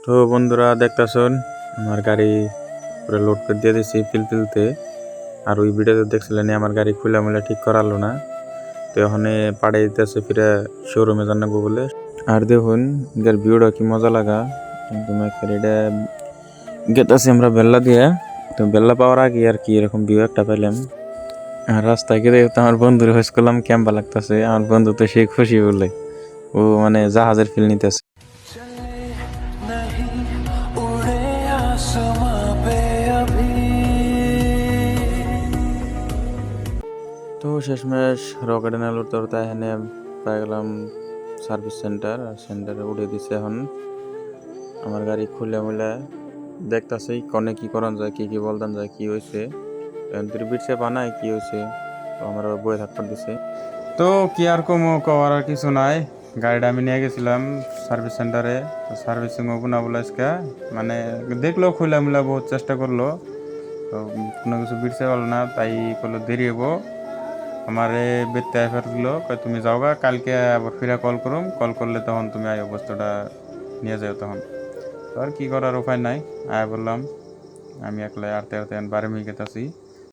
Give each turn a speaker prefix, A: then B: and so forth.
A: তো বন্ধুরা দেখতেছুন আমার গাড়ি পুরো লোড করে দিয়ে দিছি পিলপিলতে। আর ওই ভিডিওতে দেখছিলেন আমার গাড়ি খুলে মুলে ঠিক করালো না, তো ওখানে পাড়ে দিতেছে ফিরে শোরুমে জানাবো বলে। আর দেখুন এর ভিউটা কি মজা লাগা, একদম এটা গেতাছি আমরা বেল্লা দিয়ে। তো বেল্লা পাওয়ার আগে আর কি এরকম ভিউ একটা পেলাম। আর রাস্তায় গিয়ে তো আমার বন্ধুর হয়েস করলাম ক্যাম্পা লাগতেছে, আমার বন্ধু তো সেই খুশি বলে ও মানে জাহাজের ফিল নিতেছে। তো শেষমেশ রকেট এনে উঠতে উঠতে এখানে পাই গেলাম সার্ভিস সেন্টার, আর সেন্টারে উঠে দিছে। এখন আমার গাড়ি খুলে মুলে দেখতেছে কনে কি করান যায়, কি কি বলতাম যায়, কি হয়েছে বিটসে বানায় কি হয়েছে। তো আমার বয়ে থাকতে দিছে। তো কি আর কমো করার আর কিছু নাই, গাড়িটা আমি নিয়ে গেছিলাম সার্ভিস সেন্টারে। সার্ভিসিং হবো না বলে আজকে মানে দেখলো খুলে মুলে বহুত চেষ্টা করলো, তো কোনো কিছু বিটসে পারলো না, তাই করলো দেরি হবো। আমারে বেতে ফেরলো তুমি যাওগা, কালকে আবার ফিরে কল করলে তখন তুমি আয় বস্তুটা নিয়ে যাও। তখন তো আর কি করার উপায় নাই, আয় বললাম আমি একলাই আরতে আরতে বারে মিয়ে গেতেছি।